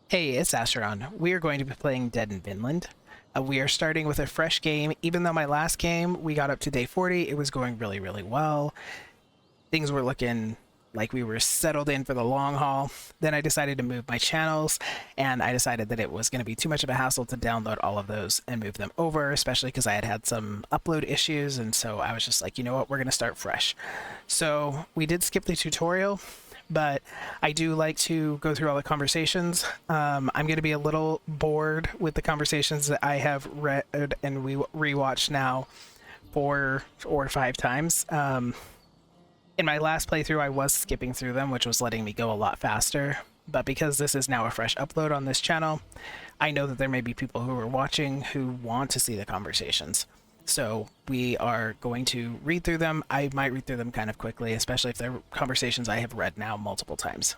Hey, it's Asheron. We are going to be playing Dead in Vinland. We are starting with a fresh game. Even though my last game, we got up to day 40, it was going really, really well. Things were looking like we were settled in for the long haul. Then I decided to move my channels, and I decided that it was going to be too much of a hassle to download all of those and move them over, especially because I had had some upload issues, and so I was just like, you know what, we're going to start fresh. So we did skip the tutorial, but I do like to go through all the conversations. I'm going to be a little bored with the conversations that I have read and we rewatched now 4 or 5 times. In my last playthrough, I was skipping through them, which was letting me go a lot faster. But because this is now a fresh upload on this channel, I know that there may be people who are watching who want to see the conversations. So we are going to read through them. I might read through them kind of quickly, especially if they're conversations I have read now multiple times.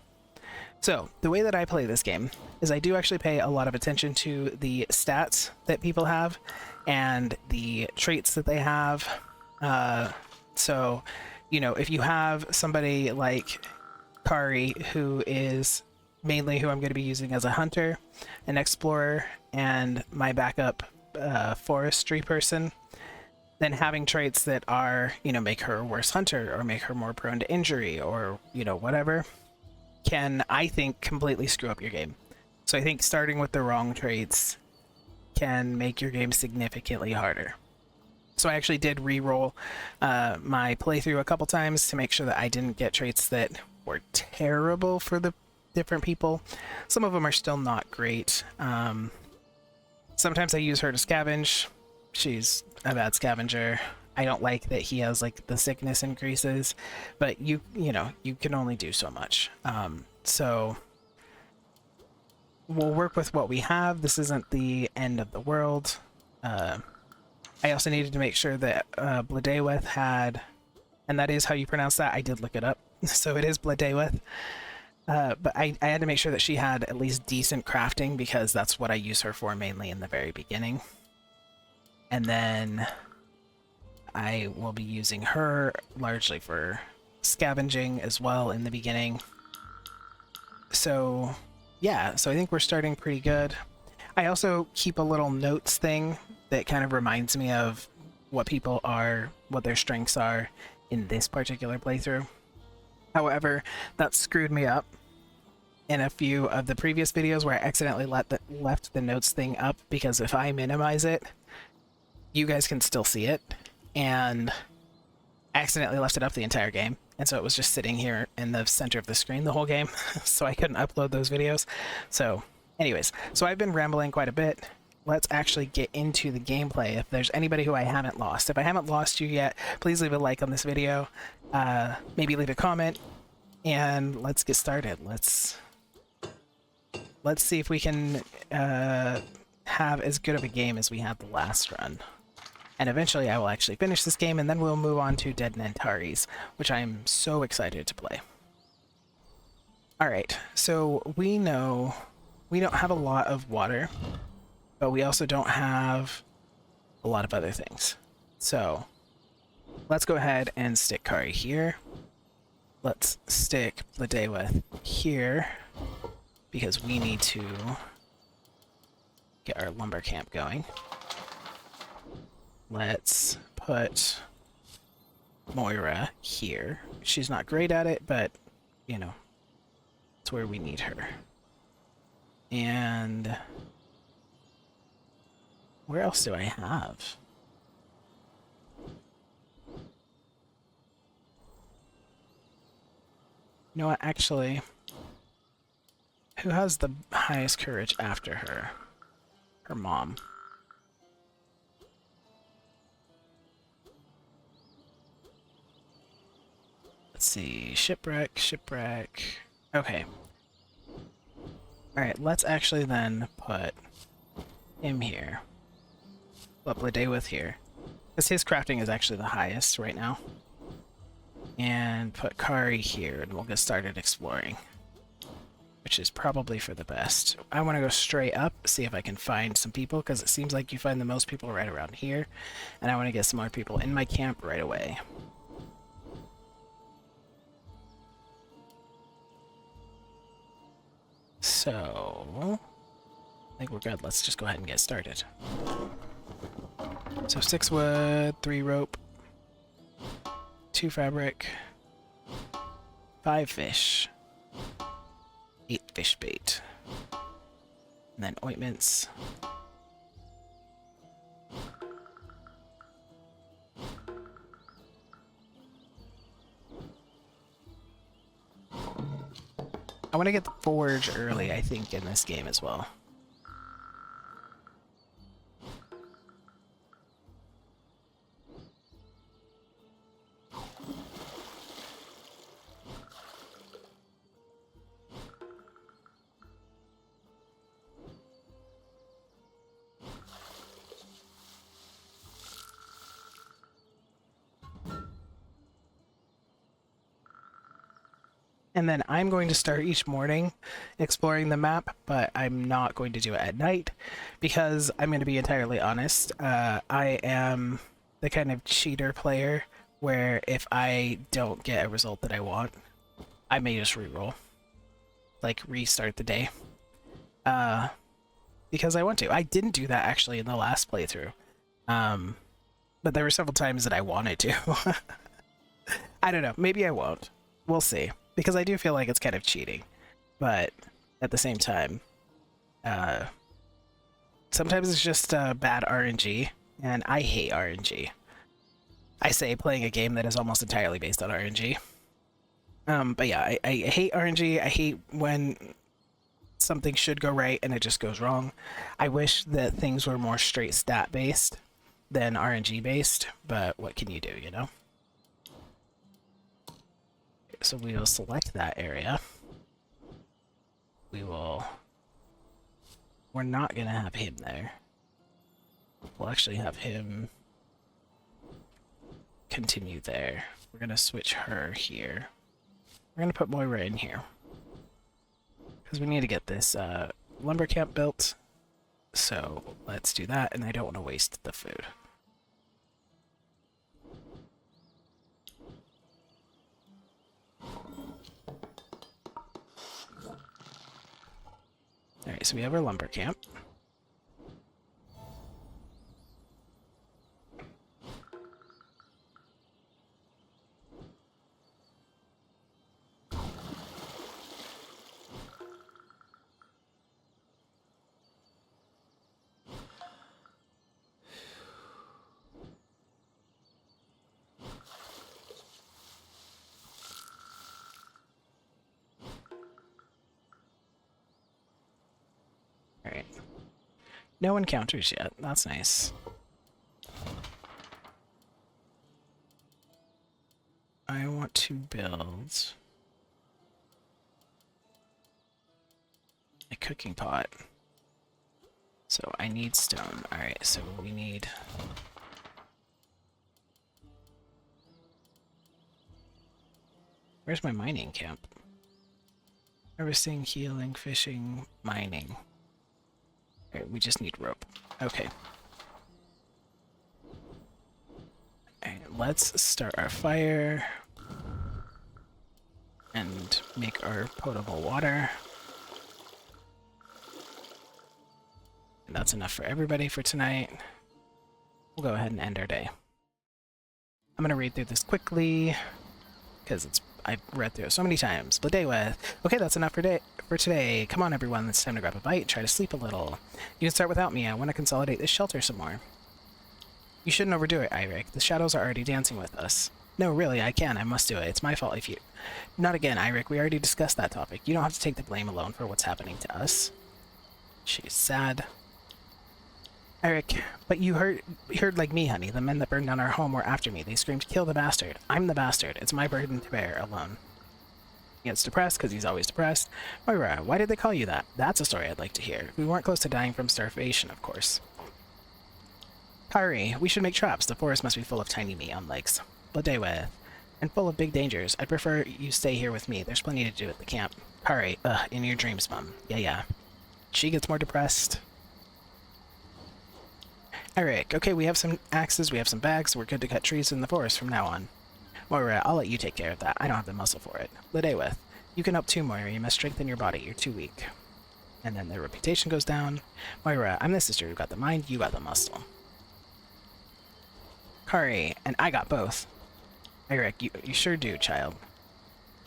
So the way that I play this game is I do actually pay a lot of attention to the stats that people have and the traits that they have. So, you know, if you have somebody like Kari, who is mainly who I'm going to be using as a hunter, an explorer, and my backup forestry person, then having traits that are, you know, make her a worse hunter or make her more prone to injury or, you know, whatever, can, I think, completely screw up your game. So I think starting with the wrong traits can make your game significantly harder. So I actually did re-roll my playthrough a couple times to make sure that I didn't get traits that were terrible for the different people. Some of them are still not great. Sometimes I use her to scavenge. She's a bad scavenger. I don't like that he has like the sickness increases, but you know, you can only do so much. So we'll work with what we have. This isn't the end of the world. I also needed to make sure that Bladeweth had, and that is how you pronounce that. I did look it up. So it is Bladeweth. But I had to make sure that she had at least decent crafting because that's what I use her for mainly in the very beginning. And then I will be using her largely for scavenging as well in the beginning. So yeah, so I think we're starting pretty good. I also keep a little notes thing that kind of reminds me of what people are, what their strengths are in this particular playthrough. However, that screwed me up in a few of the previous videos where I accidentally left the notes thing up, because if I minimize it, you guys can still see it, and I accidentally left it up the entire game, and so it was just sitting here in the center of the screen the whole game, so I couldn't upload those videos. So anyways, so I've been rambling quite a bit. Let's actually get into the gameplay. If there's anybody who I haven't lost, if I haven't lost you yet, please leave a like on this video, maybe leave a comment, and let's get started. Let's see if we can have as good of a game as we had the last run. And eventually I will actually finish this game, and then we'll move on to Dead Nantaris, which I am so excited to play. Alright, so we know we don't have a lot of water, but we also don't have a lot of other things. So let's go ahead and stick Kari here. Let's stick Bladeweth here, because we need to get our lumber camp going. Let's put Moira here. She's not great at it, but, you know, it's where we need her. And where else do I have? You know what, actually, who has the highest courage after her? Her mom. Let's see, shipwreck. Okay. Alright, let's actually then put him here. Put Bladeweth here, because his crafting is actually the highest right now. And put Kari here, and we'll get started exploring, which is probably for the best. I want to go straight up, see if I can find some people, because it seems like you find the most people right around here, and I want to get some more people in my camp right away. So I think we're good. Let's just go ahead and get started. So 6 wood, 3 rope, 2 fabric, 5 fish, 8 fish bait, and then ointments. I want to get the forge early, I think, in this game as well. And then I'm going to start each morning exploring the map, but I'm not going to do it at night because I'm going to be entirely honest. I am the kind of cheater player where if I don't get a result that I want, I may just reroll, like restart the day, because I want to. I didn't do that actually in the last playthrough, but there were several times that I wanted to. I don't know. Maybe I won't. We'll see. Because I do feel like it's kind of cheating, but at the same time, sometimes it's just bad RNG, and I hate RNG. I say playing a game that is almost entirely based on RNG. But yeah, I hate RNG. I hate when something should go right and it just goes wrong. I wish that things were more straight stat based than RNG based, but what can you do, you know? So we will select that area. We're not gonna have him there. We'll actually have him continue there. We're gonna switch her here. We're gonna put Moira in here. Because we need to get this lumber camp built. So let's do that, and I don't want to waste the food. Alright, so we have our lumber camp. Alright. No encounters yet. That's nice. I want to build a cooking pot. So I need stone. Alright, so we need... Where's my mining camp? Harvesting, healing, fishing, mining. Alright, we just need rope. Okay. Alright, let's start our fire. And make our potable water. And that's enough for everybody for tonight. We'll go ahead and end our day. I'm gonna read through this quickly, because I've read through it so many times. But day with. Okay, that's enough for today. Come on, everyone. It's time to grab a bite. Try to sleep a little. You can start without me. I want to consolidate this shelter some more. You shouldn't overdo it, Eirik. The shadows are already dancing with us. No, really, I can. I must do it. It's my fault if you... Not again, Eirik. We already discussed that topic. You don't have to take the blame alone for what's happening to us. She's sad. Eirik, but you heard like me, honey. The men that burned down our home were after me. They screamed, kill the bastard. I'm the bastard. It's my burden to bear alone. He gets depressed because he's always depressed. Moira, why did they call you that? That's a story I'd like to hear. We weren't close to dying from starvation, of course. Kari, we should make traps. The forest must be full of tiny meat on legs. Bladewe, and full of big dangers. I'd prefer you stay here with me. There's plenty to do at the camp. Kari, in your dreams, Mum. Yeah. She gets more depressed. Eirik, okay, we have some axes, we have some bags, we're good to cut trees in the forest from now on. Moira, I'll let you take care of that. I don't have the muscle for it. Ladewith, you can help too, Moira. You must strengthen your body. You're too weak. And then their reputation goes down. Moira, I'm the sister who got the mind, you got the muscle. Kari, and I got both. Eric, you sure do, child.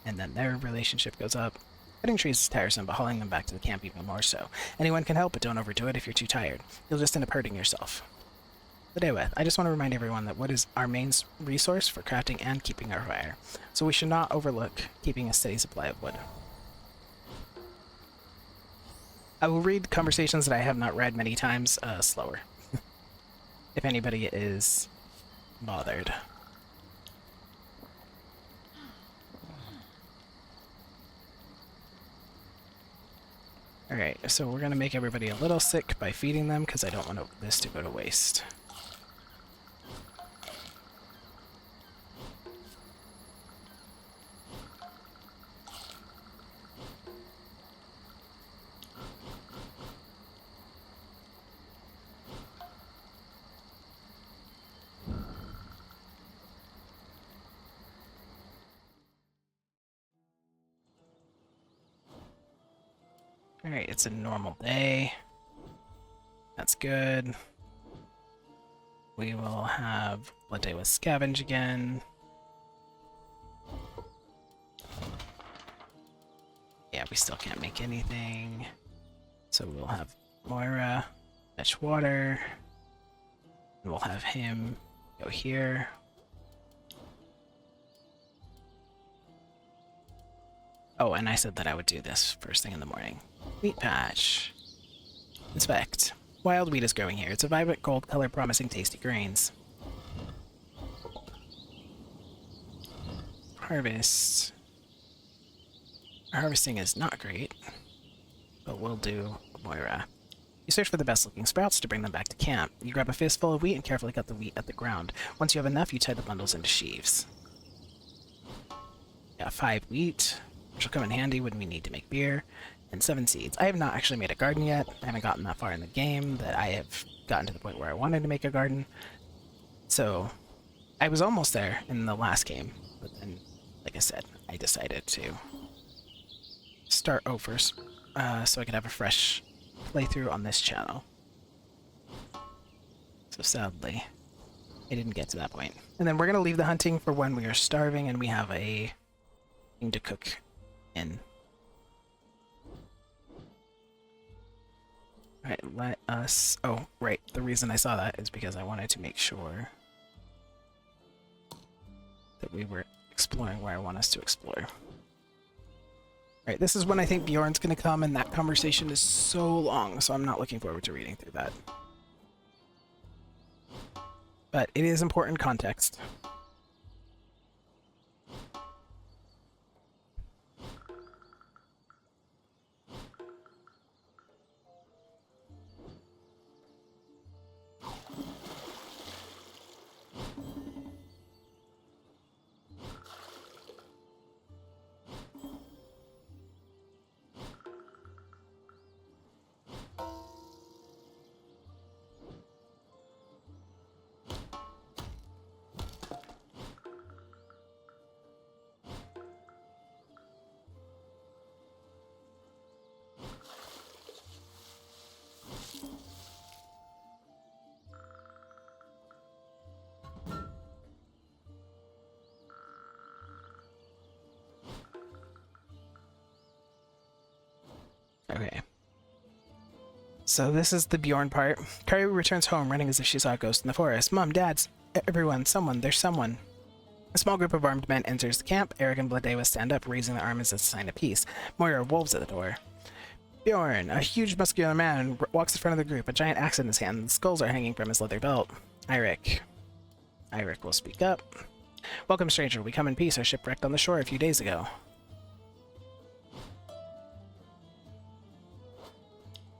And then their relationship goes up. Cutting trees is tiresome, but hauling them back to the camp even more so. Anyone can help, but don't overdo it if you're too tired. You'll just end up hurting yourself. The day with. I just want to remind everyone that wood is our main resource for crafting and keeping our fire. So we should not overlook keeping a steady supply of wood. I will read conversations that I have not read many times slower. If anybody is bothered. Alright, so we're going to make everybody a little sick by feeding them because I don't want this to go to waste. Alright, it's a normal day. That's good. We will have Blood Day with Scavenge again. Yeah, we still can't make anything. So we'll have Moira fetch water. And we'll have him go here. Oh, and I said that I would do this first thing in the morning. Wheat patch. Inspect. Wild wheat is growing here. It's a vibrant gold color promising tasty grains. Harvest. Our harvesting is not great, but we'll do Moira. You search for the best looking sprouts to bring them back to camp. You grab a fistful of wheat and carefully cut the wheat at the ground. Once you have enough, you tie the bundles into sheaves. Got 5 wheat, which will come in handy when we need to make beer. And 7 seeds. I have not actually made a garden yet. I haven't gotten that far in the game that I have gotten to the point where I wanted to make a garden. So I was almost there in the last game, but then, like I said, I decided to start over so I could have a fresh playthrough on this channel. So sadly, I didn't get to that point. And then we're going to leave the hunting for when we are starving and we have a thing to cook in. Alright, let us... Oh, right. The reason I saw that is because I wanted to make sure that we were exploring where I want us to explore. Alright, this is when I think Bjorn's going to come, and that conversation is so long, so I'm not looking forward to reading through that. But it is important context. Okay. So this is the Bjorn part. Kari returns home running as if she saw a ghost in the forest. Mom, Dad, everyone, there's someone. A small group of armed men enters the camp. Eric and Blooddawa stand up, raising their arms as a sign of peace. Moira wolves at the door. Bjorn, a huge muscular man, walks in front of the group, a giant axe in his hand. Skulls are hanging from his leather belt. Eirik will speak up. Welcome, stranger. We come in peace. Our ship wrecked on the shore a few days ago.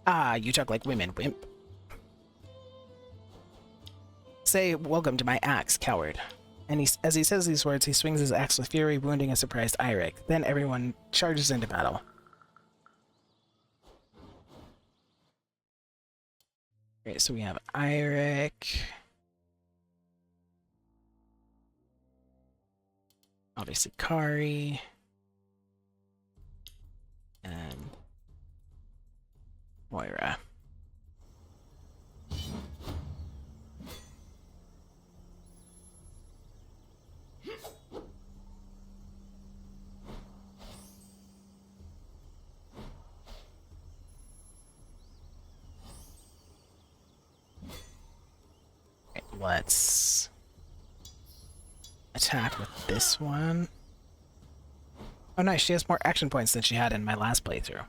Ah, you talk like women, wimp. Say welcome to my axe, coward. And as he says these words, he swings his axe with fury, wounding a surprised Eirik. Then everyone charges into battle. Okay, so we have Eirik. Obviously Kari. And Moira. Okay, let's attack with this one. Oh nice, she has more action points than she had in my last playthrough.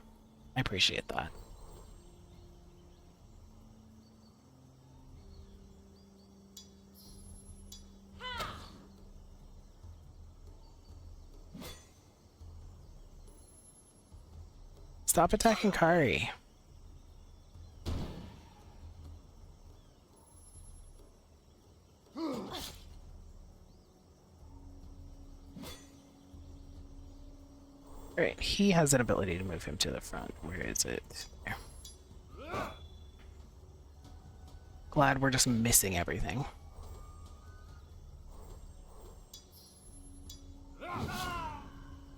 I appreciate that. Stop attacking Kari. Alright, he has an ability to move him to the front. Where is it? There. Glad we're just missing everything.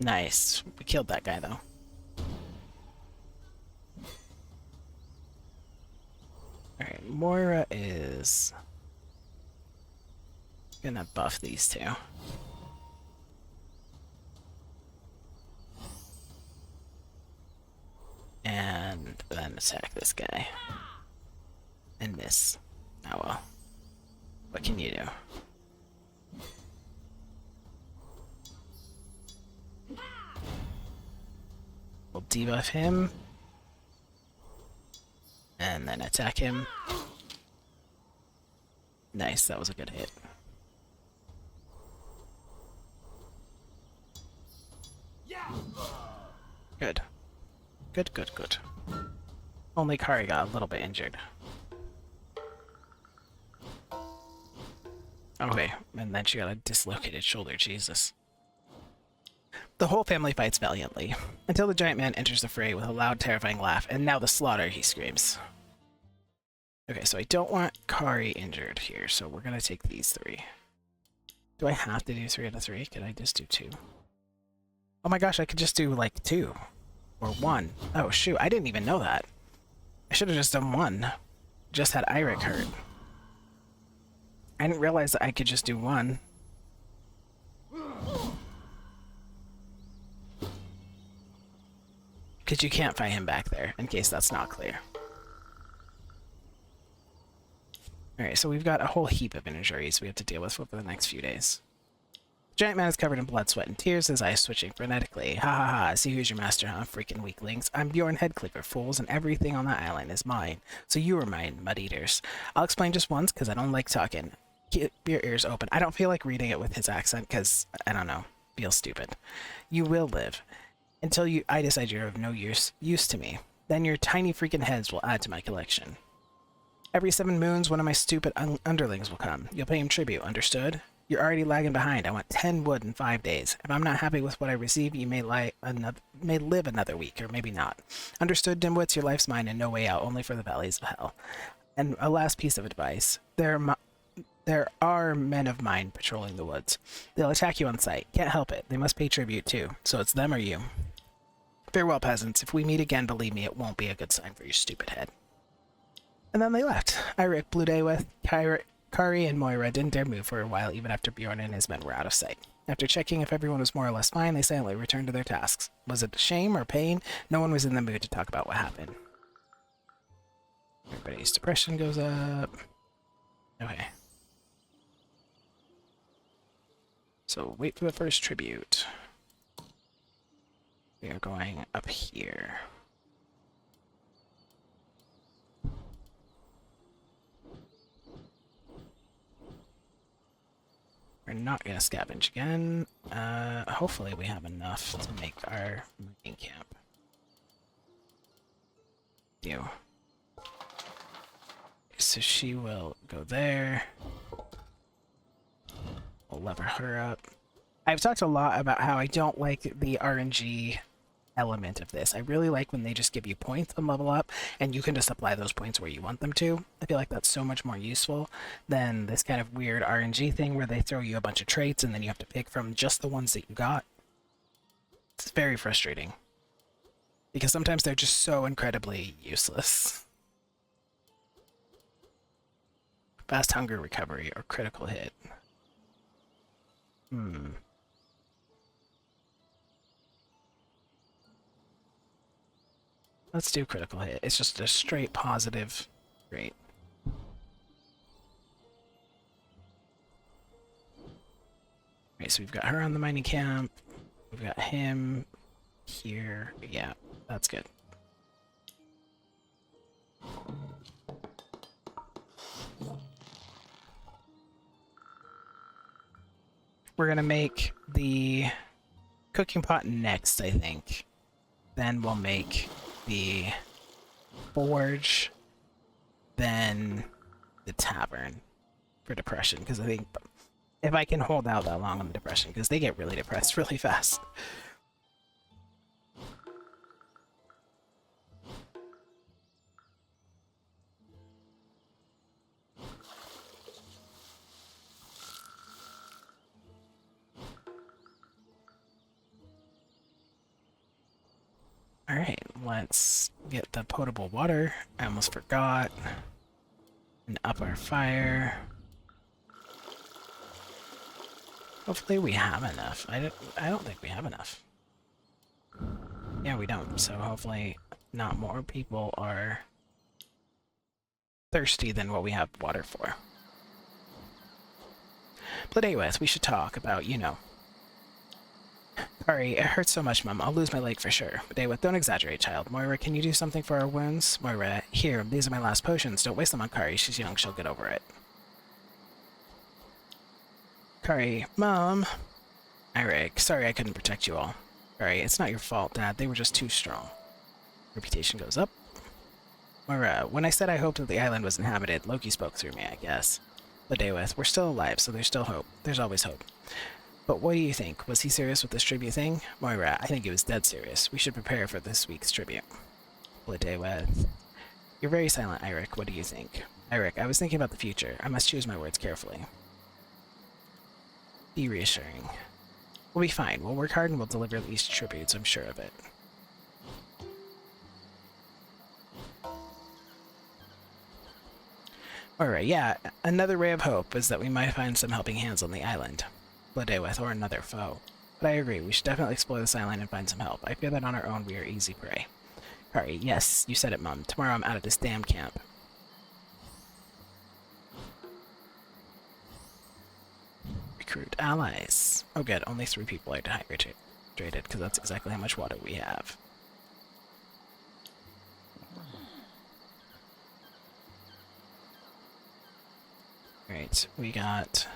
Nice. We killed that guy, though. Alright, Moira is gonna buff these two. And then attack this guy. And miss. Oh well. What can you do? We'll debuff him. And then attack him. Nice, that was a good hit. Good. Good, good, good. Only Kari got a little bit injured. Okay, and then she got a dislocated shoulder, Jesus. The whole family fights valiantly, until the giant man enters the fray with a loud, terrifying laugh, and now the slaughter, he screams. Okay, so I don't want Kari injured here, so we're gonna take these three. Do I have to do 3 out of 3? Can I just do 2? Oh my gosh, I could just do, like, 2. Or 1. Oh, shoot, I didn't even know that. I should have just done 1. Just had Eirik hurt. I didn't realize that I could just do 1. Because you can't fight him back there, in case that's not clear. Alright, so we've got a whole heap of injuries we have to deal with over the next few days. The giant man is covered in blood, sweat, and tears, his eyes switching frenetically. Ha ha ha, see who's your master, huh, freaking weaklings. I'm Bjorn Headclicker, fools, and everything on that island is mine. So you are mine, mud-eaters. I'll explain just once, because I don't like talking. Keep your ears open. I don't feel like reading it with his accent, because, I don't know, feels stupid. You will live. Until I decide you're of no use to me. Then your tiny freaking heads will add to my collection. Every 7 moons, one of my stupid underlings will come. You'll pay him tribute, understood? You're already lagging behind. I want 10 wood in 5 days. If I'm not happy with what I receive, you may live another week, or maybe not. Understood, dimwits? Your life's mine and no way out, only for the valleys of hell. And a last piece of advice. There are men of mine patrolling the woods. They'll attack you on sight. Can't help it. They must pay tribute, too. So it's them or you. Farewell, peasants. If we meet again, believe me, it won't be a good sign for your stupid head. And then they left. Eirik, Blue Day with Kari and Moira didn't dare move for a while, even after Bjorn and his men were out of sight. After checking if everyone was more or less fine, they silently returned to their tasks. Was it shame or pain? No one was in the mood to talk about what happened. Everybody's depression goes up. Okay. So wait for the first tribute. We are going up here. We're not going to scavenge again. Hopefully we have enough to make our mining camp. So she will go there. We'll lever her up. I've talked a lot about how I don't like the RNG element of this. I really like when they just give you points and level up, and you can just apply those points where you want them to. I feel like that's so much more useful than this kind of weird RNG thing where they throw you a bunch of traits and then you have to pick from just the ones that you got. It's very frustrating. Because sometimes they're just so incredibly useless. Fast hunger recovery or critical hit. Let's do critical hit. It's just a straight positive rate. Right, so we've got her on the mining camp. We've got him here. Yeah, that's good. We're gonna make the cooking pot next, I think. Then we'll make the forge, then the tavern for depression, because I think if I can hold out that long on the depression, because they get really depressed really fast. Alright, let's get the potable water. I almost forgot. And up our fire. Hopefully we have enough. I don't think we have enough. Yeah, we don't. So hopefully not more people are thirsty than what we have water for. But anyways, we should talk about, you know. Sorry, it hurts so much, Mum. I'll lose my leg for sure. But Daywith, don't exaggerate, child. Moira, can you do something for our wounds? Moira, here, these are my last potions. Don't waste them on Kari. She's young. She'll get over it. Kari, Mom. Eric, sorry I couldn't protect you all. Kari, it's not your fault, Dad. They were just too strong. Reputation goes up. Moira, when I said I hoped that the island was inhabited, Loki spoke through me, I guess. But Daywith, we're still alive, so there's still hope. There's always hope. But what do you think? Was he serious with this tribute thing? Moira, I think he was dead serious. We should prepare for this week's tribute. Daywith. You're very silent, Eirik. What do you think? Eirik, I was thinking about the future. I must choose my words carefully. Be reassuring. We'll be fine. We'll work hard and we'll deliver these tributes, I'm sure of it. Alright, yeah, another ray of hope is that we might find some helping hands on the island. Daywith, or another foe. But I agree, we should definitely explore this island and find some help. I fear that on our own we are easy prey. Kari, yes, you said it, Mum. Tomorrow I'm out of this damn camp. Recruit allies. Oh good, only 3 people are dehydrated, because that's exactly how much water we have. Alright, we got...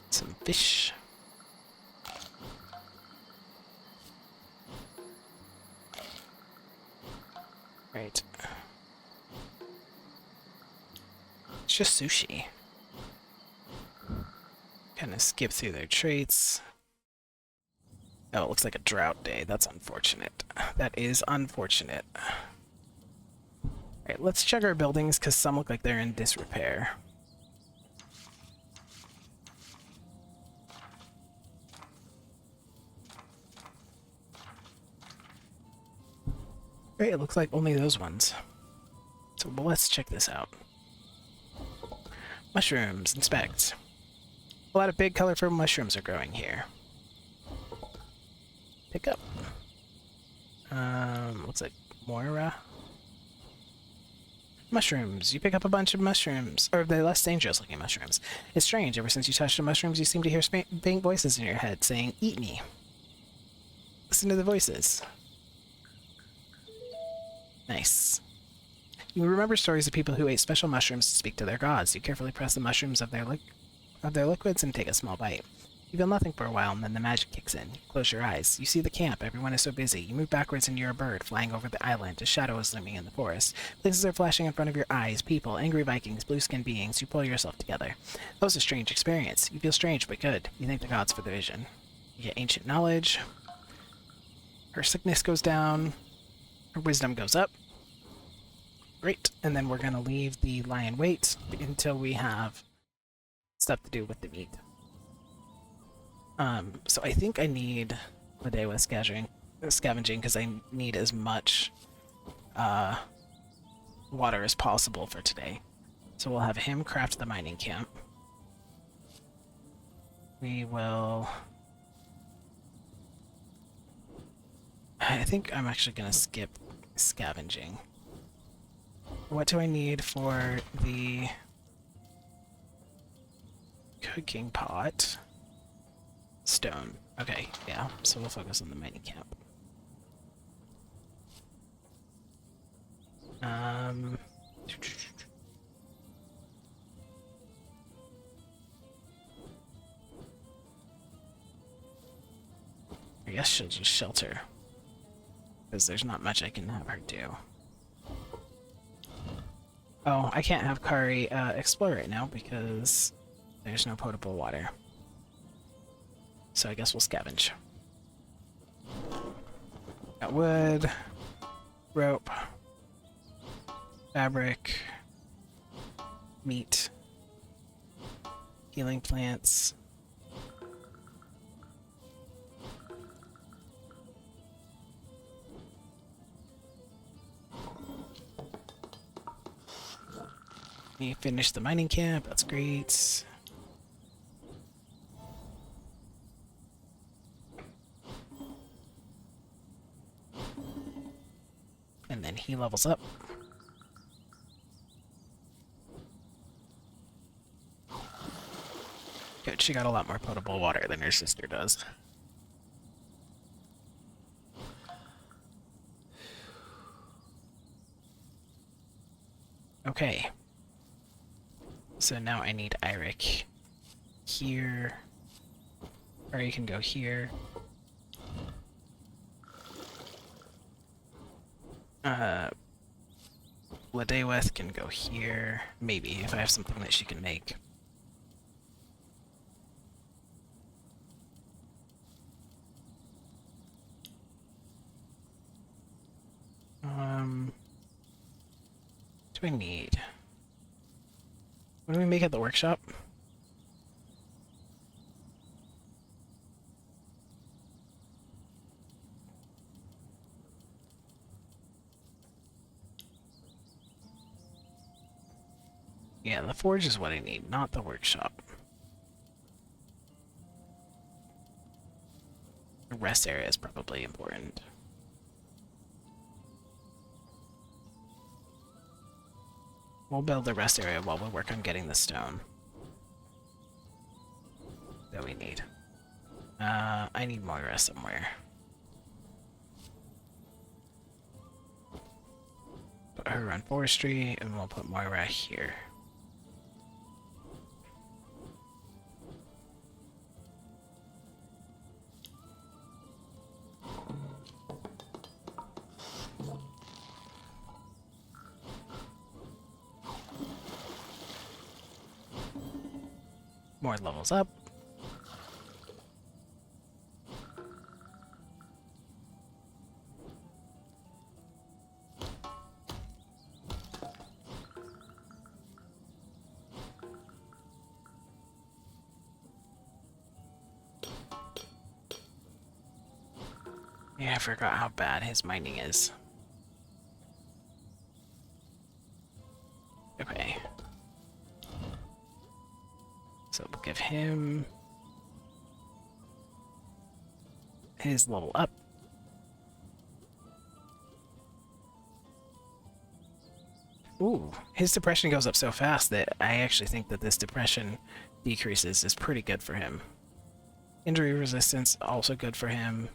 some fish. Right. It's just sushi. Kind of skip through their traits. Oh, it looks like a drought day. That's unfortunate. That is unfortunate. Alright, let's check our buildings, because some look like they're in disrepair. Great, it looks like only those ones. So let's check this out. Mushrooms, inspect. A lot of big, colorful mushrooms are growing here. Pick up. Looks like Moira. Mushrooms. You pick up a bunch of mushrooms. Or they're less dangerous looking mushrooms. It's strange, ever since you touched the mushrooms, you seem to hear faint voices in your head saying, "Eat me." Listen to the voices. Nice. You remember stories of people who ate special mushrooms to speak to their gods. You carefully press the mushrooms of their liquids and take a small bite. You feel nothing for a while, and then the magic kicks in. You close your eyes. You see the camp. Everyone is so busy. You move backwards and you're a bird flying over the island. A shadow is looming in the forest. Places are flashing in front of your eyes. People, angry Vikings, blue-skinned beings. You pull yourself together. That was a strange experience. You feel strange, but good. You thank the gods for the vision. You get ancient knowledge. Her sickness goes down. Her wisdom goes up. Great. And then we're going to leave the lion wait until we have stuff to do with the meat. So I think I need a day with scavenging because I need as much water as possible for today. So we'll have him craft the mining camp. We will... I think I'm actually going to skip scavenging. What do I need for the cooking pot? Stone. Okay, yeah, so we'll focus on the mining camp. I guess she'll just shelter, because there's not much I can have her do. Oh, I can't have Kari explore right now because there's no potable water. So I guess we'll scavenge. Got wood, rope, fabric, meat, healing plants. We finished the mining camp, that's great. And then he levels up. Good, she got a lot more potable water than her sister does. Okay. So now I need Eirik here, or you can go here. Ladeweth can go here, maybe, if I have something that she can make. What do I need? What do we make at the workshop? Yeah, the forge is what I need, not the workshop. The rest area is probably important. We'll build the rest area while we work on getting the stone that we need. I need Moira somewhere. Put her on forestry, and we'll put Moira here. More levels up. Yeah, I forgot how bad his mining is. Okay. So we'll give him his level up. Ooh, his depression goes up so fast that I actually think that this depression decreases is pretty good for him. Injury resistance, also good for him.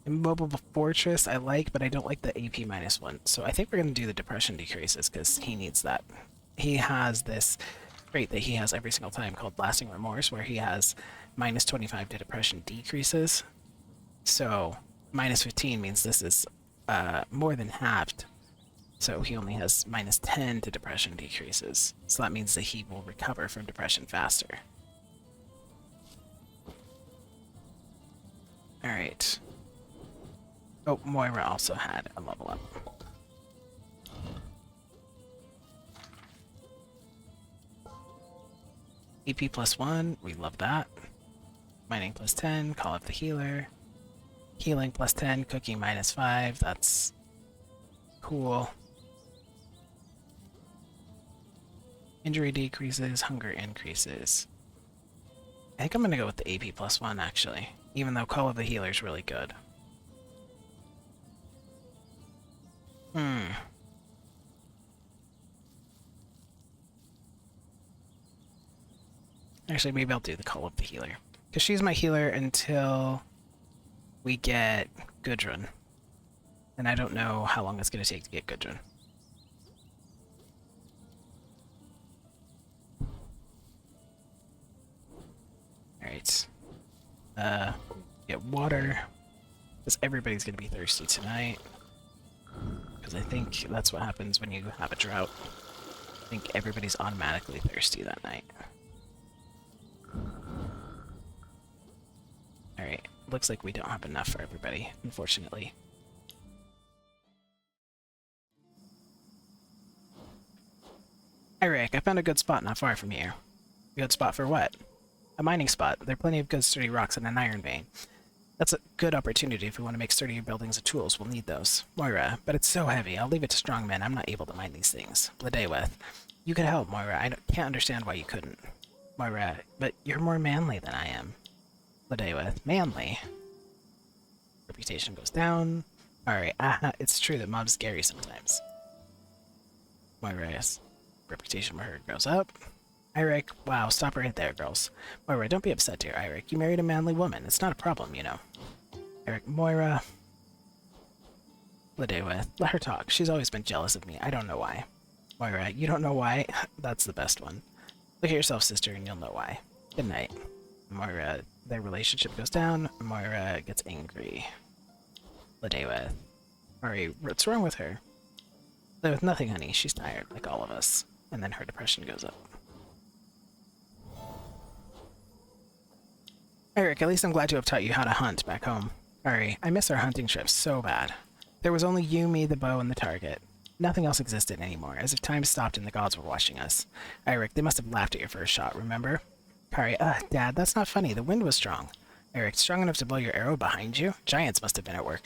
Immobile Fortress I like, but I don't like the AP -1. So I think we're going to do the depression decreases because he needs that. He has this trait that he has every single time called Lasting Remorse, where he has -25 to depression decreases. So -15 means this is more than halved. So he only has -10 to depression decreases. So that means that he will recover from depression faster. Alright. Oh, Moira also had a level up. AP +1, we love that. Mining +10, call up the healer. Healing +10, cooking -5, that's cool. Injury decreases, hunger increases. I think I'm gonna go with the AP +1 actually, even though call of the healer is really good. Actually, maybe I'll do the call of the healer. Because she's my healer until we get Gudrun. And I don't know how long it's going to take to get Gudrun. Alright. Get water. Because everybody's going to be thirsty tonight. Because I think that's what happens when you have a drought. I think everybody's automatically thirsty that night. Alright, looks like we don't have enough for everybody, unfortunately. Hi Rick, I found a good spot not far from here. A good spot for what? A mining spot. There are plenty of good sturdy rocks and an iron vein. That's a good opportunity if we want to make sturdier buildings and tools. We'll need those. Moira, but it's so heavy. I'll leave it to strong men. I'm not able to mine these things. Ladeweth, you could help, Moira. I can't understand why you couldn't. Moira, but you're more manly than I am. Ladeweth, manly? Reputation goes down. Alright, it's true that mob's scary sometimes. Moira's reputation for her goes up. Eirik, wow, stop right there, girls. Moira, don't be upset, dear Eirik. You married a manly woman. It's not a problem, you know. Eirik, Moira. Ladewith, let her talk. She's always been jealous of me. I don't know why. Moira, you don't know why? That's the best one. Look at yourself, sister, and you'll know why. Good night. Moira, their relationship goes down. Moira gets angry. Ladewith. Alright, what's wrong with her? Ladewith, nothing, honey. She's tired, like all of us. And then her depression goes up. Eirik, at least I'm glad to have taught you how to hunt back home. Sorry, I miss our hunting trips so bad. There was only you, me, the bow, and the target. Nothing else existed anymore, as if time stopped and the gods were watching us. Eirik, they must have laughed at your first shot, remember? Kari, Dad, that's not funny. The wind was strong. Eirik, strong enough to blow your arrow behind you? Giants must have been at work.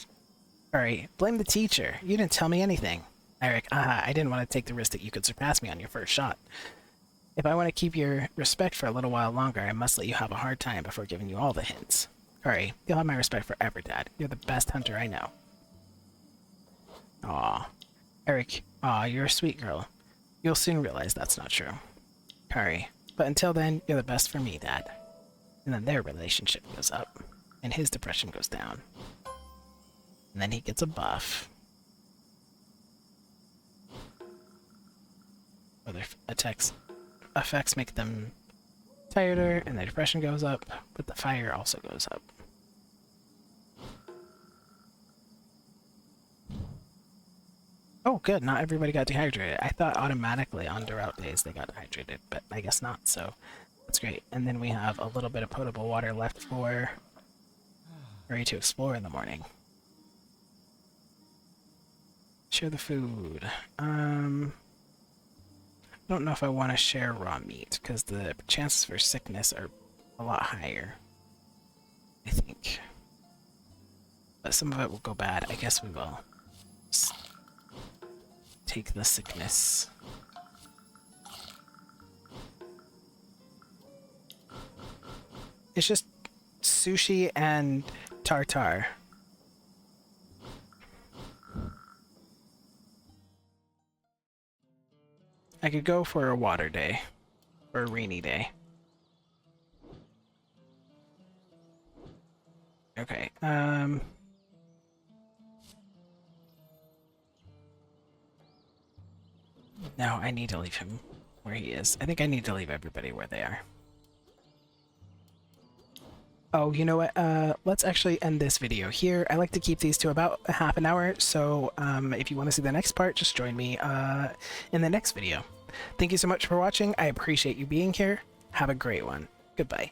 Kari, blame the teacher. You didn't tell me anything. Eirik, I didn't want to take the risk that you could surpass me on your first shot. If I want to keep your respect for a little while longer, I must let you have a hard time before giving you all the hints. Kari, you'll have my respect forever, Dad. You're the best hunter I know. Aw. Eirik, you're a sweet girl. You'll soon realize that's not true. Kari, but until then, you're the best for me, Dad. And then their relationship goes up, and his depression goes down. And then he gets a buff. Other effects make them tireder, and their depression goes up, but the fire also goes up. Oh, good. Not everybody got dehydrated. I thought automatically on drought days they got dehydrated, but I guess not, so that's great. And then we have a little bit of potable water left for ready to explore in the morning. Share the food. I don't know if I want to share raw meat, because the chances for sickness are a lot higher, I think. But some of it will go bad. I guess we will take the sickness. It's just sushi and tartar. I could go for a water day, or a rainy day. Okay, no, I need to leave him where he is. I think I need to leave everybody where they are. Oh, you know what? Let's actually end this video here. I like to keep these to about a half an hour, so if you want to see the next part, just join me in the next video. Thank you so much for watching. I appreciate you being here. Have a great one. Goodbye.